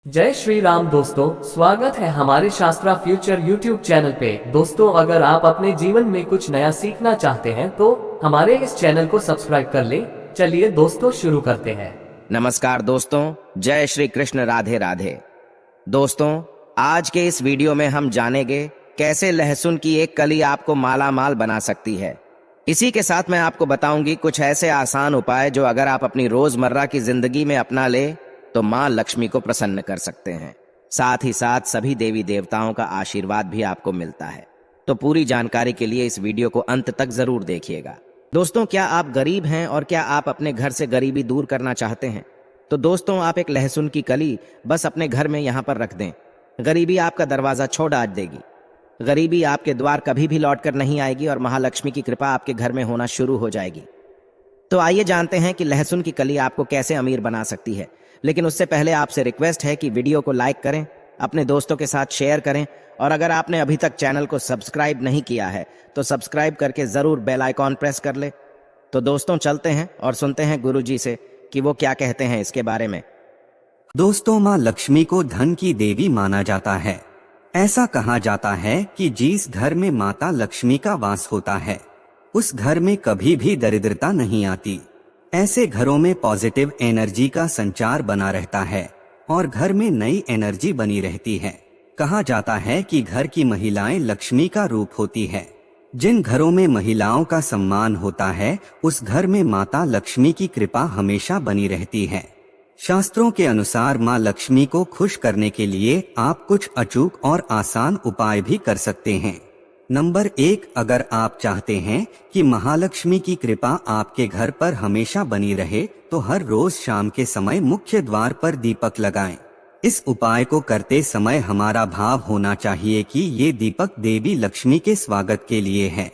जय श्री राम दोस्तों, स्वागत है हमारे शास्त्रा फ्यूचर यूट्यूब चैनल पे। दोस्तों, अगर आप अपने जीवन में कुछ नया सीखना चाहते हैं तो हमारे इस चैनल को सब्सक्राइब कर लें। चलिए दोस्तों, शुरू करते हैं। नमस्कार दोस्तों, जय श्री कृष्ण, राधे राधे। दोस्तों, आज के इस वीडियो में हम जानेंगे कैसे लहसुन की एक कली आपको माला माल बना सकती है। इसी के साथ मैं आपको बताऊंगी कुछ ऐसे आसान उपाय जो अगर आप अपनी रोजमर्रा की जिंदगी में अपना ले तो मां लक्ष्मी को प्रसन्न कर सकते हैं। साथ ही साथ सभी देवी देवताओं का आशीर्वाद भी आपको मिलता है। तो पूरी जानकारी के लिए इस वीडियो को अंत तक जरूर देखिएगा। दोस्तों, क्या आप गरीब हैं और क्या आप अपने घर से गरीबी दूर करना चाहते हैं? तो दोस्तों, आप एक लहसुन की कली बस अपने घर में यहाँ पर रख दें। गरीबी आपका दरवाजा छोड़ देगी। गरीबी आपके द्वार कभी भी लौट कर नहीं आएगी और महालक्ष्मी की कृपा आपके घर में होना शुरू हो जाएगी। तो आइए जानते हैं कि लहसुन की कली आपको कैसे अमीर बना सकती है। लेकिन उससे पहले आपसे रिक्वेस्ट है कि वीडियो को लाइक करें, अपने दोस्तों के साथ शेयर करें और अगर आपने अभी तक चैनल को सब्सक्राइब नहीं किया है तो सब्सक्राइब करके जरूर बेल आइकॉन प्रेस कर ले। तो दोस्तों, चलते हैं और सुनते हैं गुरुजी से कि वो क्या कहते हैं इसके बारे में। दोस्तों, माँ लक्ष्मी को धन की देवी माना जाता है। ऐसा कहा जाता है कि जिस घर में माता लक्ष्मी का वास होता है उस घर में कभी भी दरिद्रता नहीं आती। ऐसे घरों में पॉजिटिव एनर्जी का संचार बना रहता है और घर में नई एनर्जी बनी रहती है। कहा जाता है कि घर की महिलाएं लक्ष्मी का रूप होती है। जिन घरों में महिलाओं का सम्मान होता है उस घर में माता लक्ष्मी की कृपा हमेशा बनी रहती है। शास्त्रों के अनुसार माँ लक्ष्मी को खुश करने के लिए आप कुछ अचूक और आसान उपाय भी कर सकते हैं। नंबर 1, अगर आप चाहते हैं कि महालक्ष्मी की कृपा आपके घर पर हमेशा बनी रहे तो हर रोज शाम के समय मुख्य द्वार पर दीपक लगाएं। इस उपाय को करते समय हमारा भाव होना चाहिए कि ये दीपक देवी लक्ष्मी के स्वागत के लिए है।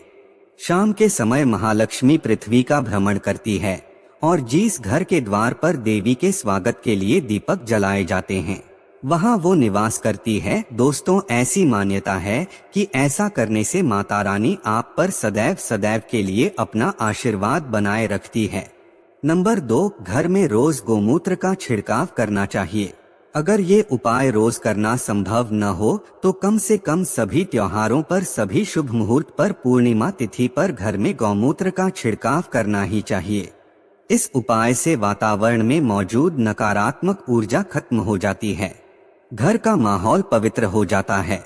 शाम के समय महालक्ष्मी पृथ्वी का भ्रमण करती है और जिस घर के द्वार पर देवी के स्वागत के लिए दीपक जलाए जाते हैं वहां वो निवास करती है। दोस्तों, ऐसी मान्यता है कि ऐसा करने से माता रानी आप पर सदैव सदैव के लिए अपना आशीर्वाद बनाए रखती है। नंबर 2, घर में रोज गोमूत्र का छिड़काव करना चाहिए। अगर ये उपाय रोज करना संभव न हो तो कम से कम सभी त्योहारों पर, सभी शुभ मुहूर्त पर, पूर्णिमा तिथि पर घर में गौमूत्र का छिड़काव करना ही चाहिए। इस उपाय से वातावरण में मौजूद नकारात्मक ऊर्जा खत्म हो जाती है, घर का माहौल पवित्र हो जाता है,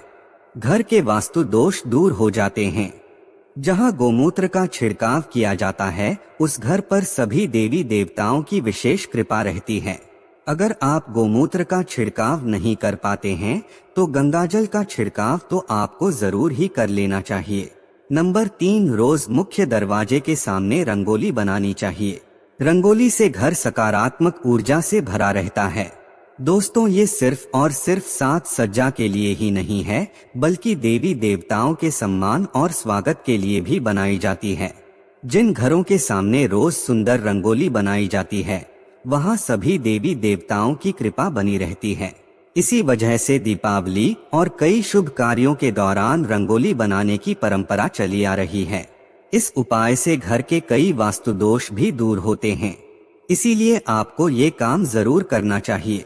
घर के वास्तु दोष दूर हो जाते हैं। जहां गोमूत्र का छिड़काव किया जाता है उस घर पर सभी देवी देवताओं की विशेष कृपा रहती है। अगर आप गोमूत्र का छिड़काव नहीं कर पाते हैं तो गंगाजल का छिड़काव तो आपको जरूर ही कर लेना चाहिए। नंबर 3, रोज मुख्य दरवाजे के सामने रंगोली बनानी चाहिए। रंगोली से घर सकारात्मक ऊर्जा से भरा रहता है। दोस्तों, ये सिर्फ और सिर्फ साज सज्जा के लिए ही नहीं है बल्कि देवी देवताओं के सम्मान और स्वागत के लिए भी बनाई जाती है। जिन घरों के सामने रोज सुंदर रंगोली बनाई जाती है वहां सभी देवी देवताओं की कृपा बनी रहती है। इसी वजह से दीपावली और कई शुभ कार्यों के दौरान रंगोली बनाने की परंपरा चली आ रही है। इस उपाय से घर के कई वास्तु दोष भी दूर होते हैं, इसीलिए आपको ये काम जरूर करना चाहिए।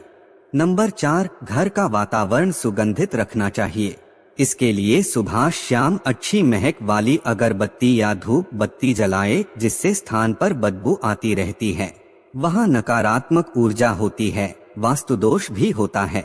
नंबर 4, घर का वातावरण सुगंधित रखना चाहिए। इसके लिए सुबह शाम अच्छी महक वाली अगरबत्ती या धूप बत्ती जलाए जिससे स्थान पर बदबू आती रहती है। वहां नकारात्मक ऊर्जा होती है, वास्तु दोष भी होता है।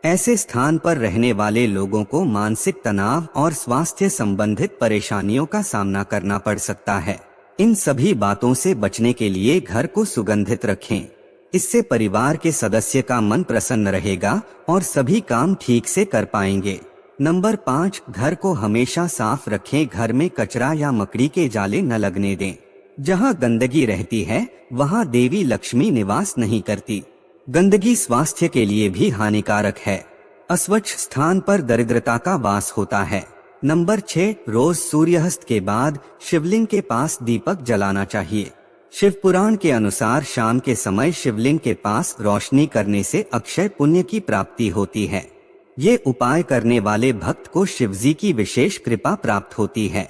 ऐसे स्थान पर रहने वाले लोगों को मानसिक तनाव और स्वास्थ्य संबंधित परेशानियों का सामना करना पड़ सकता है। इन सभी बातों से बचने के लिए घर को सुगंधित रखें। इससे परिवार के सदस्य का मन प्रसन्न रहेगा और सभी काम ठीक से कर पाएंगे। नंबर 5, घर को हमेशा साफ रखें। घर में कचरा या मकड़ी के जाले न लगने दें। जहां गंदगी रहती है वहां देवी लक्ष्मी निवास नहीं करती। गंदगी स्वास्थ्य के लिए भी हानिकारक है। अस्वच्छ स्थान पर दरिद्रता का वास होता है। नंबर 6, रोज सूर्यास्त के बाद शिवलिंग के पास दीपक जलाना चाहिए। शिव पुराण के अनुसार शाम के समय शिवलिंग के पास रोशनी करने से अक्षय पुण्य की प्राप्ति होती है। ये उपाय करने वाले भक्त को शिवजी की विशेष कृपा प्राप्त होती है।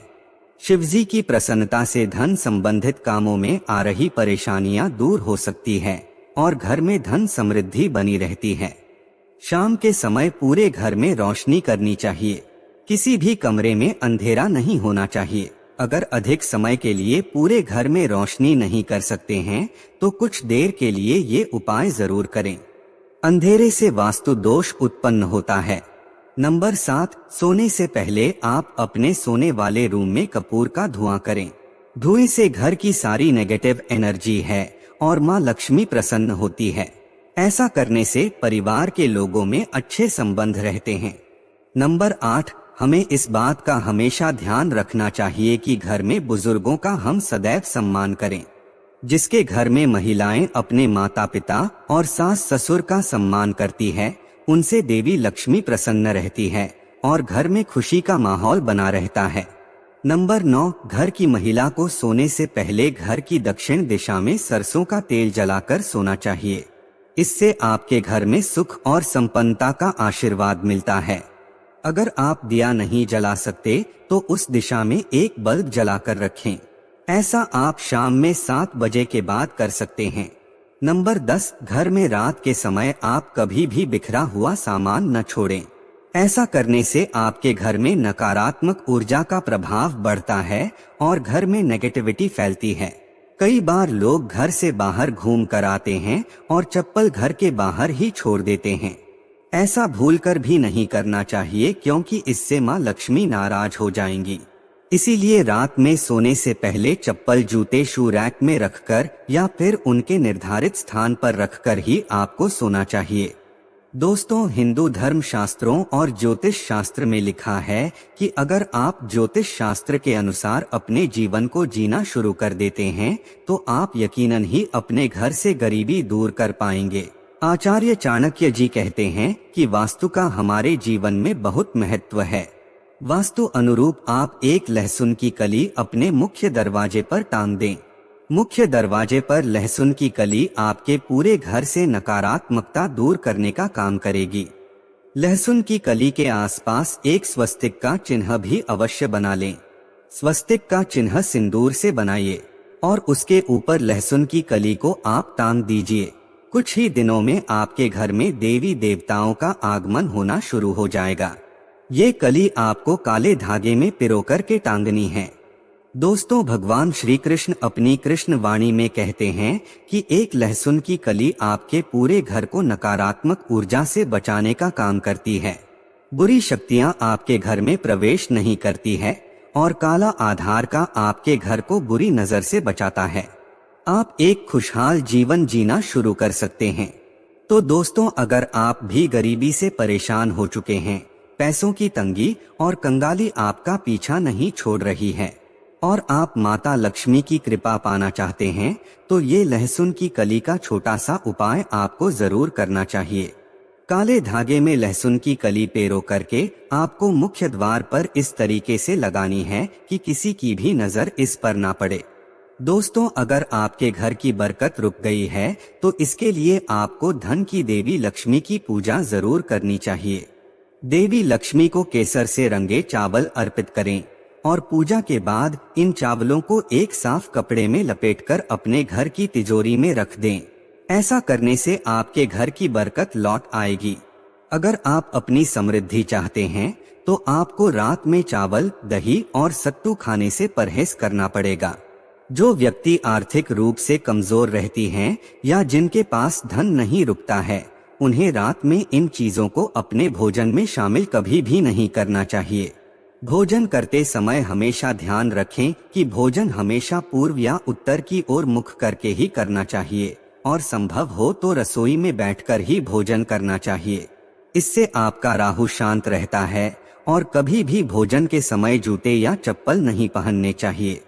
शिवजी की प्रसन्नता से धन संबंधित कामों में आ रही परेशानियां दूर हो सकती है और घर में धन समृद्धि बनी रहती है। शाम के समय पूरे घर में रोशनी करनी चाहिए। किसी भी कमरे में अंधेरा नहीं होना चाहिए। अगर अधिक समय के लिए पूरे घर में रोशनी नहीं कर सकते हैं तो कुछ देर के लिए ये उपाय जरूर करें। अंधेरे से वास्तु दोष उत्पन्न होता है। नंबर 7, सोने से पहले आप अपने सोने वाले रूम में कपूर का धुआं करें। धुएं से घर की सारी नेगेटिव एनर्जी है और मां लक्ष्मी प्रसन्न होती है। ऐसा करने से परिवार के लोगों में अच्छे संबंध रहते हैं। नंबर 8, हमें इस बात का हमेशा ध्यान रखना चाहिए कि घर में बुजुर्गों का हम सदैव सम्मान करें। जिसके घर में महिलाएं अपने माता पिता और सास ससुर का सम्मान करती है, उनसे देवी लक्ष्मी प्रसन्न रहती है और घर में खुशी का माहौल बना रहता है। नंबर 9, घर की महिला को सोने से पहले घर की दक्षिण दिशा में सरसों का तेल जलाकर सोना चाहिए। इससे आपके घर में सुख और संपन्नता का आशीर्वाद मिलता है। अगर आप दिया नहीं जला सकते तो उस दिशा में एक बल्ब जलाकर रखें। ऐसा आप शाम में 7 बजे के बाद कर सकते हैं। नंबर 10, घर में रात के समय आप कभी भी बिखरा हुआ सामान न छोड़ें। ऐसा करने से आपके घर में नकारात्मक ऊर्जा का प्रभाव बढ़ता है और घर में नेगेटिविटी फैलती है। कई बार लोग घर से बाहर घूम कर आते हैं और चप्पल घर के बाहर ही छोड़ देते हैं। ऐसा भूलकर भी नहीं करना चाहिए क्योंकि इससे मां लक्ष्मी नाराज हो जाएंगी। इसीलिए रात में सोने से पहले चप्पल जूते शू रैक में रखकर या फिर उनके निर्धारित स्थान पर रखकर ही आपको सोना चाहिए। दोस्तों, हिंदू धर्म शास्त्रों और ज्योतिष शास्त्र में लिखा है कि अगर आप ज्योतिष शास्त्र के अनुसार अपने जीवन को जीना शुरू कर देते हैं तो आप यकीनन ही अपने घर से गरीबी दूर कर पाएंगे। आचार्य चाणक्य जी कहते हैं कि वास्तु का हमारे जीवन में बहुत महत्व है। वास्तु अनुरूप आप एक लहसुन की कली अपने मुख्य दरवाजे पर टांग दें। मुख्य दरवाजे पर लहसुन की कली आपके पूरे घर से नकारात्मकता दूर करने का काम करेगी। लहसुन की कली के आसपास एक स्वस्तिक का चिन्ह भी अवश्य बना लें। स्वस्तिक का चिन्ह सिंदूर से बनाइए और उसके ऊपर लहसुन की कली को आप टांग दीजिए। कुछ ही दिनों में आपके घर में देवी देवताओं का आगमन होना शुरू हो जाएगा। ये कली आपको काले धागे में पिरोकर के टांगनी है। दोस्तों, भगवान श्री कृष्ण अपनी कृष्ण वाणी में कहते हैं कि एक लहसुन की कली आपके पूरे घर को नकारात्मक ऊर्जा से बचाने का काम करती है। बुरी शक्तियां आपके घर में प्रवेश नहीं करती है और काला आधार का आपके घर को बुरी नजर से बचाता है। आप एक खुशहाल जीवन जीना शुरू कर सकते हैं। तो दोस्तों, अगर आप भी गरीबी से परेशान हो चुके हैं, पैसों की तंगी और कंगाली आपका पीछा नहीं छोड़ रही है और आप माता लक्ष्मी की कृपा पाना चाहते हैं, तो ये लहसुन की कली का छोटा सा उपाय आपको जरूर करना चाहिए। काले धागे में लहसुन की कली पेरो करके आपको मुख्य द्वार पर इस तरीके से लगानी है कि किसी की भी नजर इस पर ना पड़े। दोस्तों, अगर आपके घर की बरकत रुक गई है तो इसके लिए आपको धन की देवी लक्ष्मी की पूजा जरूर करनी चाहिए। देवी लक्ष्मी को केसर से रंगे चावल अर्पित करें और पूजा के बाद इन चावलों को एक साफ कपड़े में लपेटकर अपने घर की तिजोरी में रख दें। ऐसा करने से आपके घर की बरकत लौट आएगी। अगर आप अपनी समृद्धि चाहते हैं तो आपको रात में चावल, दही और सत्तू खाने से परहेज करना पड़ेगा। जो व्यक्ति आर्थिक रूप से कमजोर रहती हैं या जिनके पास धन नहीं रुकता है, उन्हें रात में इन चीजों को अपने भोजन में शामिल कभी भी नहीं करना चाहिए। भोजन करते समय हमेशा ध्यान रखें कि भोजन हमेशा पूर्व या उत्तर की ओर मुख करके ही करना चाहिए और संभव हो तो रसोई में बैठकर ही भोजन करना चाहिए। इससे आपका राहु शांत रहता है और कभी भी भोजन के समय जूते या चप्पल नहीं पहनने चाहिए।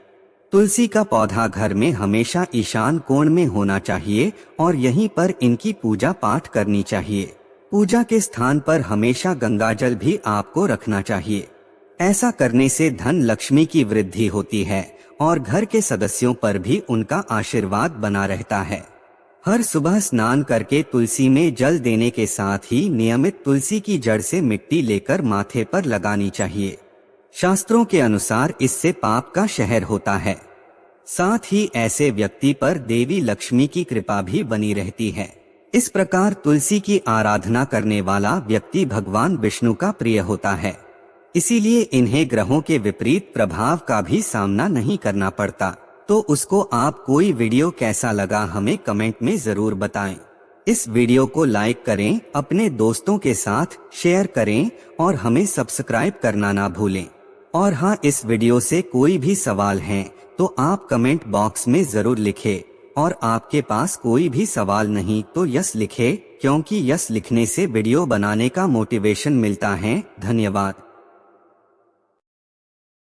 तुलसी का पौधा घर में हमेशा ईशान कोण में होना चाहिए और यहीं पर इनकी पूजा पाठ करनी चाहिए। पूजा के स्थान पर हमेशा गंगाजल भी आपको रखना चाहिए। ऐसा करने से धन लक्ष्मी की वृद्धि होती है और घर के सदस्यों पर भी उनका आशीर्वाद बना रहता है। हर सुबह स्नान करके तुलसी में जल देने के साथ ही नियमित तुलसी की जड़ से मिट्टी लेकर माथे पर लगानी चाहिए। शास्त्रों के अनुसार इससे पाप का शहर होता है। साथ ही ऐसे व्यक्ति पर देवी लक्ष्मी की कृपा भी बनी रहती है। इस प्रकार तुलसी की आराधना करने वाला व्यक्ति भगवान विष्णु का प्रिय होता है, इसीलिए इन्हें ग्रहों के विपरीत प्रभाव का भी सामना नहीं करना पड़ता। तो उसको आप कोई वीडियो कैसा लगा हमें कमेंट में जरूर बताएं। इस वीडियो को लाइक करें, अपने दोस्तों के साथ शेयर करें और हमें सब्सक्राइब करना ना भूलें। और हाँ, इस वीडियो से कोई भी सवाल है तो आप कमेंट बॉक्स में जरूर लिखें, और आपके पास कोई भी सवाल नहीं तो यस लिखें, क्योंकि यस लिखने से वीडियो बनाने का मोटिवेशन मिलता है। धन्यवाद।